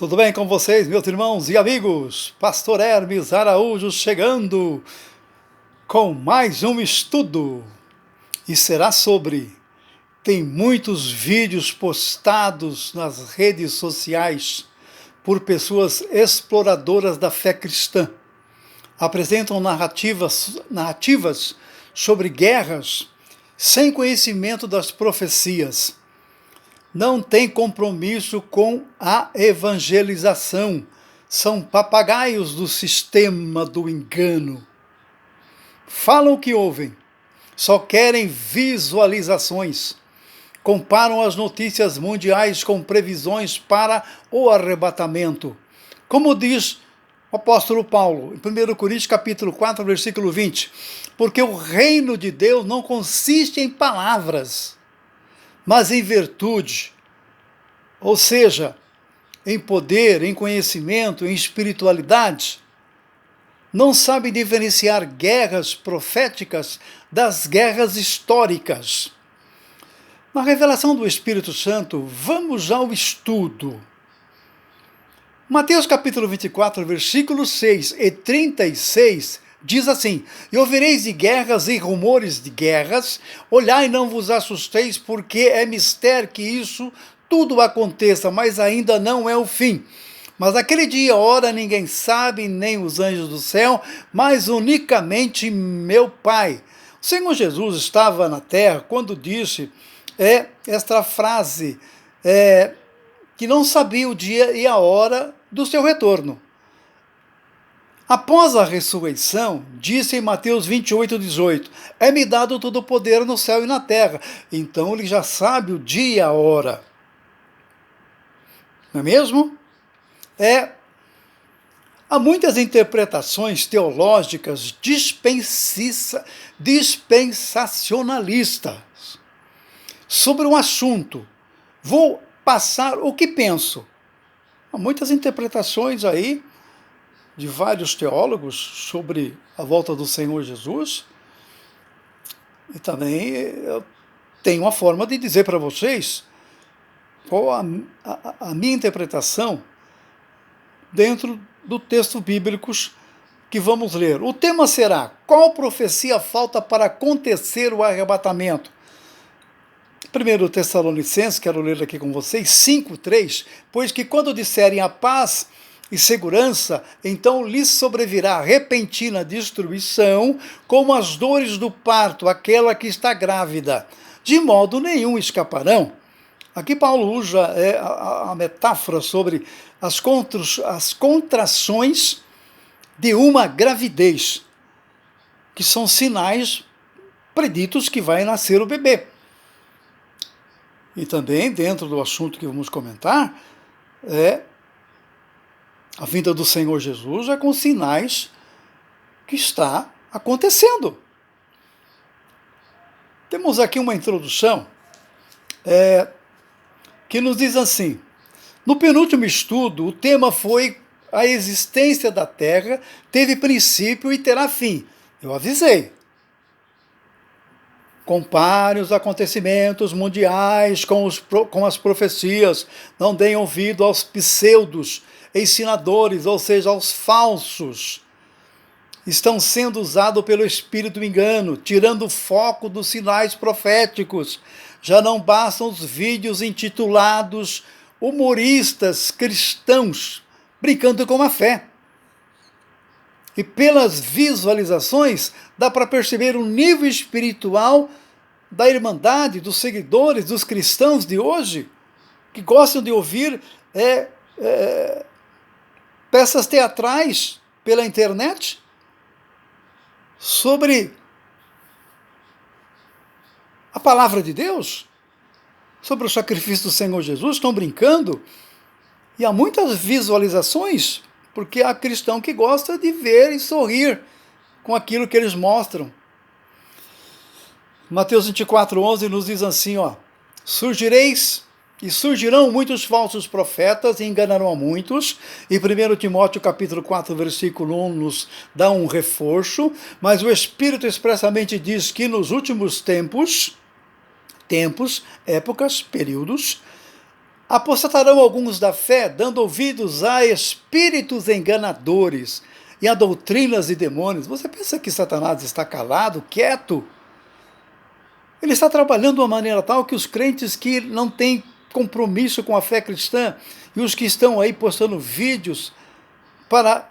Tudo bem com vocês, meus irmãos e amigos? Pastor Hermes Araújo chegando com mais um estudo. E será sobre... Tem muitos vídeos postados nas redes sociais por pessoas exploradoras da fé cristã. Apresentam narrativas sobre guerras sem conhecimento das profecias. Não tem compromisso com a evangelização. São papagaios do sistema do engano. Falam o que ouvem, só querem visualizações. Comparam as notícias mundiais com previsões para o arrebatamento. Como diz o apóstolo Paulo, em 1 Coríntios capítulo 4, versículo 20, porque o reino de Deus não consiste em palavras, mas em virtude, ou seja, em poder, em conhecimento, em espiritualidade. Não sabem diferenciar guerras proféticas das guerras históricas. Na revelação do Espírito Santo, vamos ao estudo. Mateus capítulo 24, versículos 6 e 36, diz assim: E ouvireis de guerras e rumores de guerras, olhai e não vos assusteis, porque é mister que isso tudo aconteça, mas ainda não é o fim. Mas aquele dia, hora, ninguém sabe, nem os anjos do céu, mas unicamente meu Pai. O Senhor Jesus estava na terra quando disse esta frase, que não sabia o dia e a hora do seu retorno. Após a ressurreição, disse em Mateus 28, 18, é-me dado todo o poder no céu e na terra. Então ele já sabe o dia e a hora. Não é mesmo? Há muitas interpretações teológicas dispensacionalistas sobre um assunto. Vou passar o que penso. Há muitas interpretações aí de vários teólogos sobre a volta do Senhor Jesus. E também eu tenho uma forma de dizer para vocês qual a minha interpretação dentro do texto bíblico que vamos ler. O tema será: qual profecia falta para acontecer o arrebatamento? 1 Tessalonicenses, quero ler aqui com vocês, 5:3, pois que quando disserem a paz e segurança, então lhes sobrevirá repentina destruição, como as dores do parto, aquela que está grávida. De modo nenhum escaparão. Aqui Paulo usa a metáfora sobre as contrações de uma gravidez, que são sinais preditos que vai nascer o bebê. E também, dentro do assunto que vamos comentar, a vinda do Senhor Jesus é com sinais que está acontecendo. Temos aqui uma introdução que nos diz assim: no penúltimo estudo, o tema foi a existência da Terra, teve princípio e terá fim. Eu avisei. Compare os acontecimentos mundiais com as profecias. Não deem ouvido aos pseudos ensinadores, ou seja, aos falsos. Estão sendo usados pelo espírito do engano, tirando o foco dos sinais proféticos. Já não bastam os vídeos intitulados humoristas cristãos brincando com a fé. E pelas visualizações dá para perceber o nível espiritual da irmandade, dos seguidores, dos cristãos de hoje, que gostam de ouvir peças teatrais pela internet sobre a palavra de Deus, sobre o sacrifício do Senhor Jesus. Estão brincando, e há muitas visualizações, porque há cristão que gosta de ver e sorrir com aquilo que eles mostram. Mateus 24:11 nos diz assim, surgirão muitos falsos profetas e enganarão a muitos. E 1 Timóteo capítulo 4, versículo 1 nos dá um reforço, mas o Espírito expressamente diz que nos últimos tempos, épocas, períodos, Apostatarão alguns da fé, dando ouvidos a espíritos enganadores e a doutrinas de demônios. Você pensa que Satanás está calado, quieto? Ele está trabalhando de uma maneira tal que os crentes que não têm compromisso com a fé cristã e os que estão aí postando vídeos para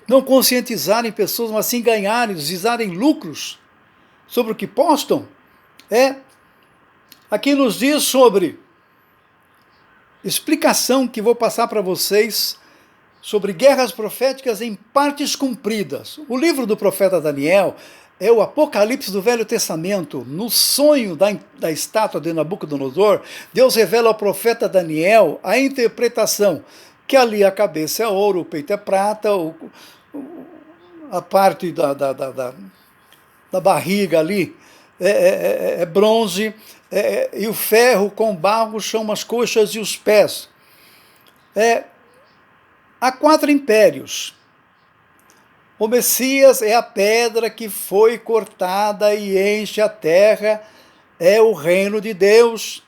não conscientizarem pessoas, mas sim ganharem, visarem lucros sobre o que postam, aqui nos diz sobre explicação que vou passar para vocês sobre guerras proféticas em partes cumpridas. O livro do profeta Daniel é o Apocalipse do Velho Testamento. No sonho da estátua de Nabucodonosor, Deus revela ao profeta Daniel a interpretação, que ali a cabeça é ouro, o peito é prata, a parte da barriga ali é bronze, e o ferro com barro são as coxas e os pés. Há 4 impérios. O Messias é a pedra que foi cortada e enche a terra, é o reino de Deus,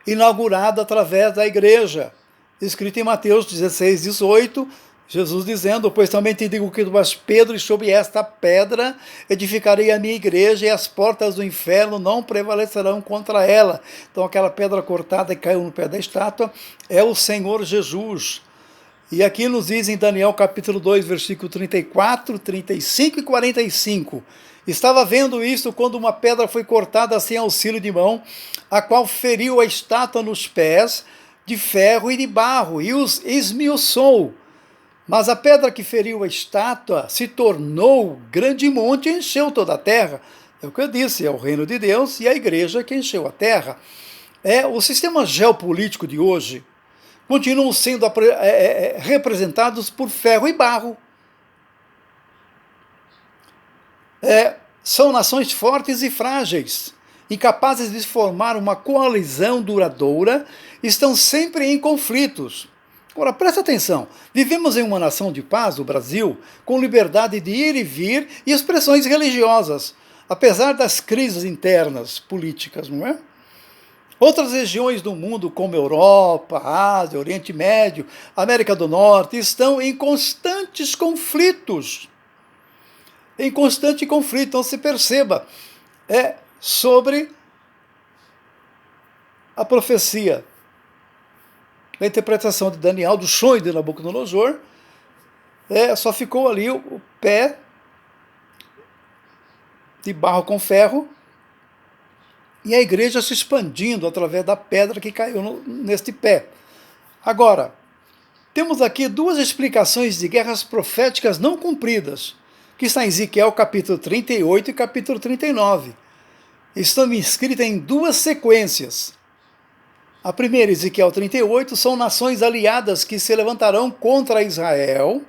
inaugurado através da igreja. Escrito em Mateus 16, 18, Jesus dizendo: pois também te digo que tu és Pedro, e sobre esta pedra edificarei a minha igreja, e as portas do inferno não prevalecerão contra ela. Então aquela pedra cortada que caiu no pé da estátua é o Senhor Jesus. E aqui nos diz em Daniel capítulo 2, versículo 34, 35 e 45. Estava vendo isto quando uma pedra foi cortada sem auxílio de mão, a qual feriu a estátua nos pés, de ferro e de barro, e os esmiuçou. Mas a pedra que feriu a estátua se tornou grande monte e encheu toda a terra. É o que eu disse, é o reino de Deus e a igreja que encheu a terra. O sistema geopolítico de hoje continuam sendo representados por ferro e barro. São nações fortes e frágeis, incapazes de formar uma coalizão duradoura, estão sempre em conflitos. Agora, presta atenção, vivemos em uma nação de paz, o Brasil, com liberdade de ir e vir e expressões religiosas, apesar das crises internas políticas, não é? Outras regiões do mundo, como Europa, Ásia, Oriente Médio, América do Norte, estão em constantes conflitos. Em constante conflito. Então se perceba, sobre a profecia, a interpretação de Daniel, do sonho de Nabucodonosor, só ficou ali o pé de barro com ferro, e a igreja se expandindo através da pedra que caiu neste pé. Agora, temos aqui 2 explicações de guerras proféticas não cumpridas, que está em Ezequiel capítulo 38 e capítulo 39. Estão escritas em 2 sequências. A primeira, Ezequiel 38, são nações aliadas que se levantarão contra Israel.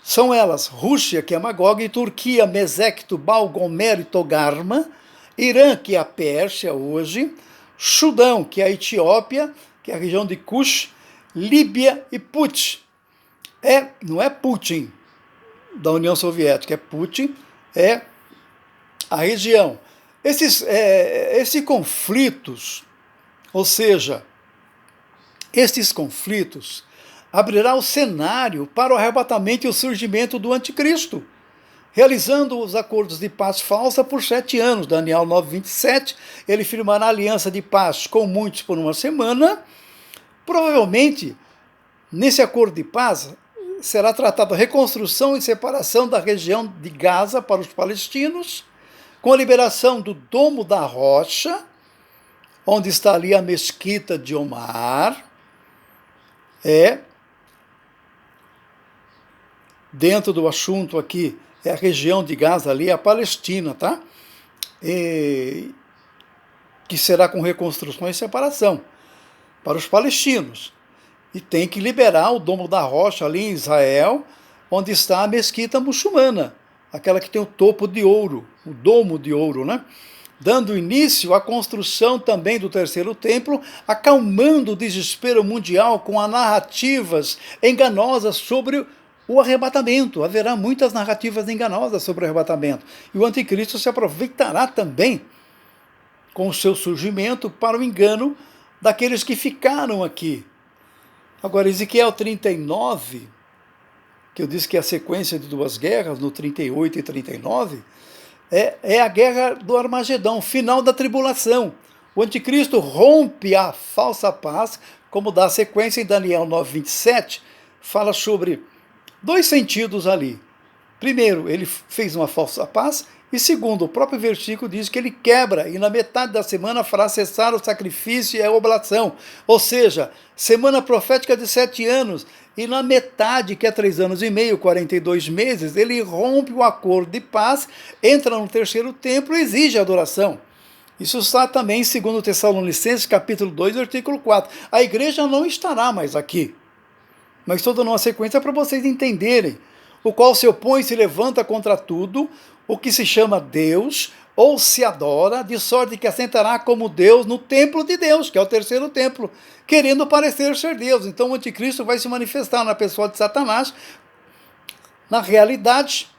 São elas Rússia, que é Magog, Turquia, Meseque, Tubal, Gomer e Togarma, Irã, que é a Pérsia hoje, Sudão, que é a Etiópia, que é a região de Cush, Líbia e Put. Não é Putin da União Soviética, é Putin, é a região. Esses conflitos, ou seja, estes conflitos abrirá o cenário para o arrebatamento e o surgimento do anticristo, realizando os acordos de paz falsa por 7 anos. Daniel 9, 27, ele firmará aliança de paz com muitos por 1 semana. Provavelmente, nesse acordo de paz, será tratada a reconstrução e separação da região de Gaza para os palestinos, com a liberação do Domo da Rocha, onde está ali a mesquita de Omar, dentro do assunto aqui, é a região de Gaza ali, a Palestina, tá? Que será com reconstrução e separação para os palestinos. E tem que liberar o Domo da Rocha ali em Israel, onde está a mesquita muçulmana, aquela que tem o topo de ouro, o domo de ouro, né? Dando início à construção também do 3º templo, acalmando o desespero mundial com as narrativas enganosas sobre o arrebatamento. Haverá muitas narrativas enganosas sobre o arrebatamento. E o anticristo se aproveitará também com o seu surgimento para o engano daqueles que ficaram aqui. Agora, Ezequiel 39, que eu disse que é a sequência de duas guerras, no 38 e 39, é a guerra do Armagedão, final da tribulação. O anticristo rompe a falsa paz, como dá a sequência em Daniel 9:27, fala sobre dois sentidos ali. Primeiro, ele fez uma falsa paz, e segundo, o próprio versículo diz que ele quebra, e na metade da semana fará cessar o sacrifício e a oblação. Ou seja, semana profética de 7 anos, e na metade, que é 3 anos e meio, 42 meses, ele rompe o acordo de paz, entra no terceiro templo e exige adoração. Isso está também em 2 Tessalonicenses, capítulo 2, versículo 4. A igreja não estará mais aqui. Mas estou dando uma sequência para vocês entenderem. O qual se opõe e se levanta contra tudo, o que se chama Deus, ou se adora, de sorte que assentará como Deus no templo de Deus, que é o terceiro templo, querendo parecer ser Deus. Então o anticristo vai se manifestar na pessoa de Satanás, na realidade,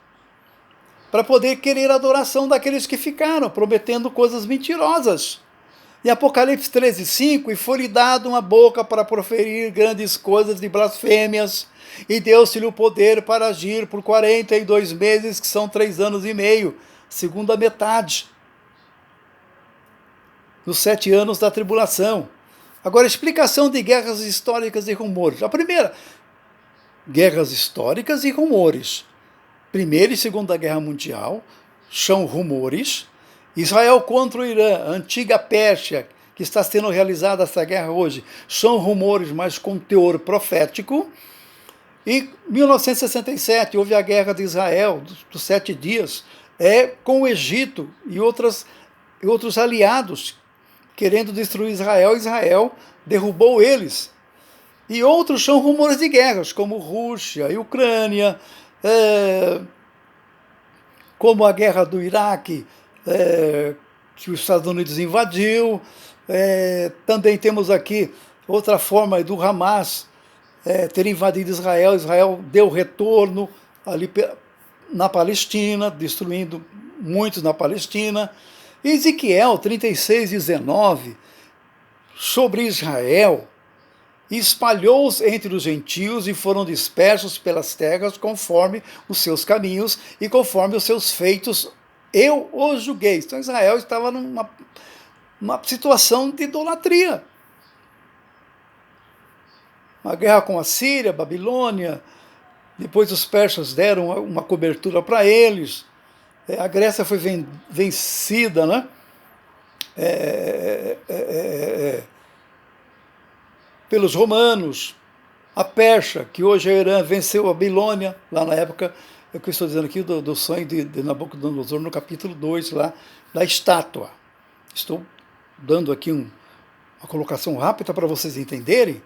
para poder querer a adoração daqueles que ficaram, prometendo coisas mentirosas. Em Apocalipse 13:5, e foi-lhe dado uma boca para proferir grandes coisas de blasfêmias, e deu-se-lhe o poder para agir por 42 meses, que são 3 anos e meio, segunda metade dos 7 anos da tribulação. Agora, explicação de guerras históricas e rumores. A primeira, guerras históricas e rumores. Primeira e Segunda Guerra Mundial são rumores. Israel contra o Irã, a antiga Pérsia, que está sendo realizada essa guerra hoje, são rumores, mas com teor profético. E em 1967 houve a guerra de Israel, dos 7 dias, com o Egito e outros aliados, querendo destruir Israel. Israel derrubou eles. E outros são rumores de guerras, como Rússia e Ucrânia, como a guerra do Iraque, que os Estados Unidos invadiu. Também temos aqui outra forma do Hamas ter invadido Israel. Israel deu retorno ali na Palestina, destruindo muitos na Palestina. Ezequiel 36:19, sobre Israel, espalhou-os entre os gentios e foram dispersos pelas terras conforme os seus caminhos e conforme os seus feitos eu os julguei. Então Israel estava numa situação de idolatria. Uma guerra com a Síria, Babilônia, depois os persas deram uma cobertura para eles, a Grécia foi vencida, né? Pelos romanos, a Pérsia, que hoje é o Irã, venceu a Babilônia, lá na época, é o que eu estou dizendo aqui do sonho de Nabucodonosor, no capítulo 2, lá, da estátua. Estou dando aqui uma colocação rápida para vocês entenderem.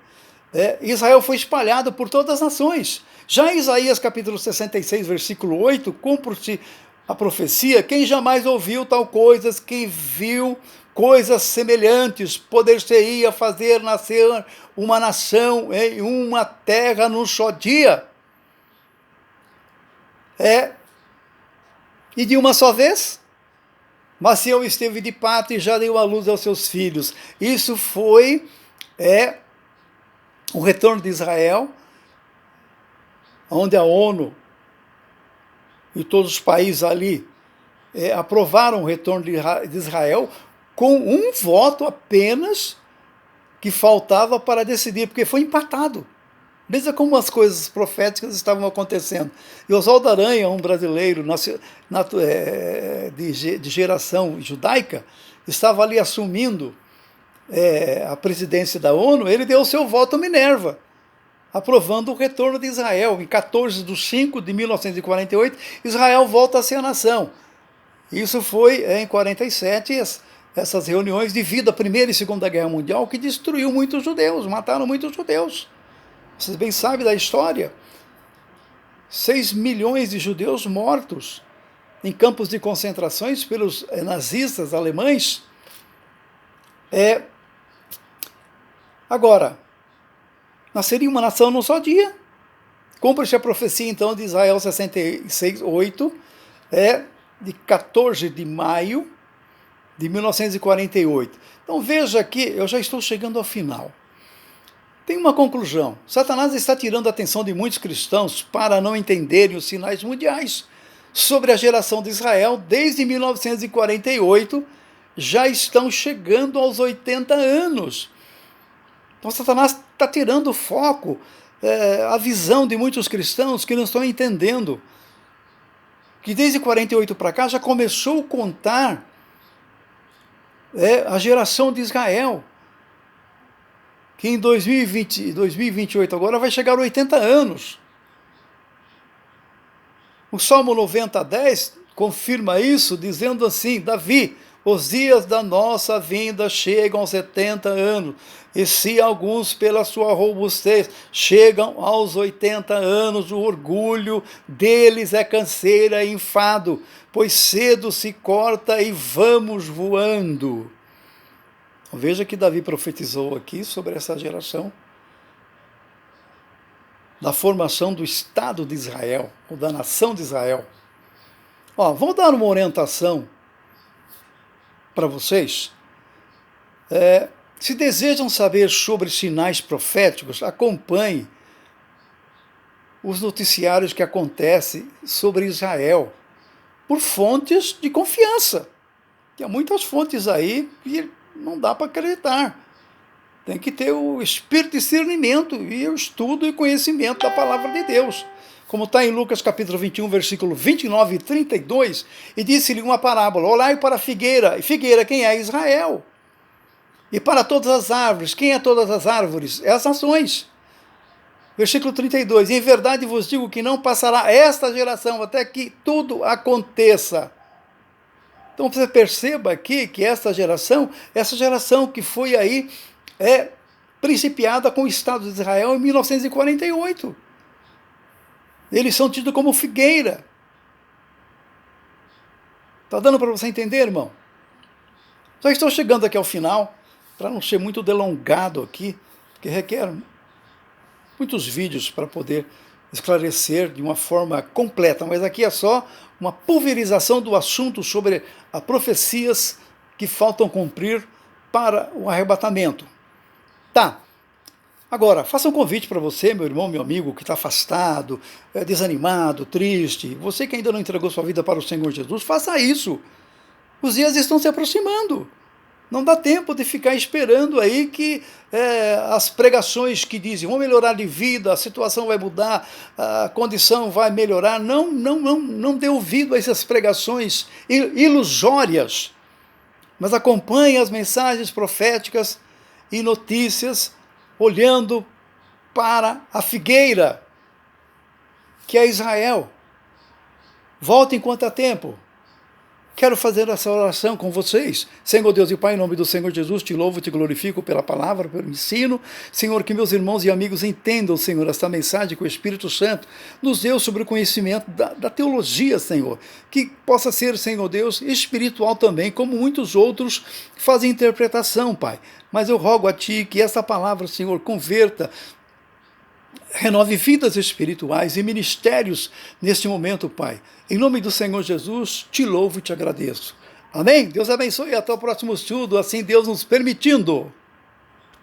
Israel foi espalhado por todas as nações. Já em Isaías capítulo 66, versículo 8, cumpre-se a profecia: quem jamais ouviu tal coisas, quem viu coisas semelhantes, poder-se-ia fazer nascer uma nação em uma terra num só dia. E de uma só vez? Mas Sião esteve de pátria e já deu a luz aos seus filhos. Isso foi o retorno de Israel, onde a ONU e todos os países ali aprovaram o retorno de Israel com um voto apenas que faltava para decidir, porque foi empatado. Veja como as coisas proféticas estavam acontecendo. E Oswaldo Aranha, um brasileiro de geração judaica, estava ali assumindo a presidência da ONU. Ele deu o seu voto Minerva, aprovando o retorno de Israel. Em 14/5/1948, Israel volta a ser a nação. Isso foi em 47, essas reuniões devido à Primeira e Segunda Guerra Mundial, que destruiu muitos judeus, mataram muitos judeus. Vocês bem sabem da história. 6 milhões de judeus mortos em campos de concentrações pelos nazistas alemães. Agora, nasceria uma nação num só dia. Cumpre-se a profecia, então, de Isaías 66:8, de 14 de maio de 1948. Então veja que eu já estou chegando ao final. Tem uma conclusão. Satanás está tirando a atenção de muitos cristãos para não entenderem os sinais mundiais sobre a geração de Israel. Desde 1948, já estão chegando aos 80 anos. Então Satanás está tirando o foco, a visão de muitos cristãos que não estão entendendo que desde 48 para cá já começou a contar a geração de Israel, que em 2028 agora vai chegar a 80 anos. O Salmo 90:10 confirma isso, dizendo assim: Davi, os dias da nossa vinda chegam aos 70 anos, e se alguns pela sua robustez chegam aos 80 anos, o orgulho deles é canseira e enfado, pois cedo se corta e vamos voando. Veja que Davi profetizou aqui sobre essa geração, da formação do Estado de Israel, ou da nação de Israel. Vou dar uma orientação para vocês. Se desejam saber sobre sinais proféticos, acompanhe os noticiários que acontecem sobre Israel, por fontes de confiança. Tem muitas fontes aí que não dá para acreditar. Tem que ter o espírito de discernimento e o estudo e conhecimento da palavra de Deus. Como está em Lucas capítulo 21, versículo 29 e 32, e disse-lhe uma parábola: olhai para a figueira. E figueira, quem é? Israel. E para todas as árvores, quem é todas as árvores? É as nações. Versículo 32, em verdade vos digo que não passará esta geração até que tudo aconteça. Então você perceba aqui que essa geração que foi aí, principiada com o Estado de Israel em 1948. Eles são tidos como figueira. Está dando para você entender, irmão? Já estou chegando aqui ao final, para não ser muito delongado aqui, porque requer muitos vídeos para poder esclarecer de uma forma completa, mas aqui é só uma pulverização do assunto sobre as profecias que faltam cumprir para o arrebatamento. Tá. Agora, faça um convite para você, meu irmão, meu amigo, que está afastado, desanimado, triste, você que ainda não entregou sua vida para o Senhor Jesus, faça isso. Os dias estão se aproximando. Não dá tempo de ficar esperando aí que as pregações que dizem vão melhorar de vida, a situação vai mudar, a condição vai melhorar. Não dê ouvido a essas pregações ilusórias, mas acompanhe as mensagens proféticas e notícias, olhando para a figueira, que é Israel. Volte enquanto há tempo. Quero fazer essa oração com vocês. Senhor Deus e Pai, em nome do Senhor Jesus, te louvo e te glorifico pela palavra, pelo ensino. Senhor, que meus irmãos e amigos entendam, Senhor, esta mensagem que o Espírito Santo nos deu sobre o conhecimento da teologia, Senhor. Que possa ser, Senhor Deus, espiritual também, como muitos outros fazem interpretação, Pai. Mas eu rogo a Ti que essa palavra, Senhor, converta, renove vidas espirituais e ministérios neste momento, Pai. Em nome do Senhor Jesus, te louvo e te agradeço. Amém? Deus abençoe e até o próximo estudo, assim Deus nos permitindo.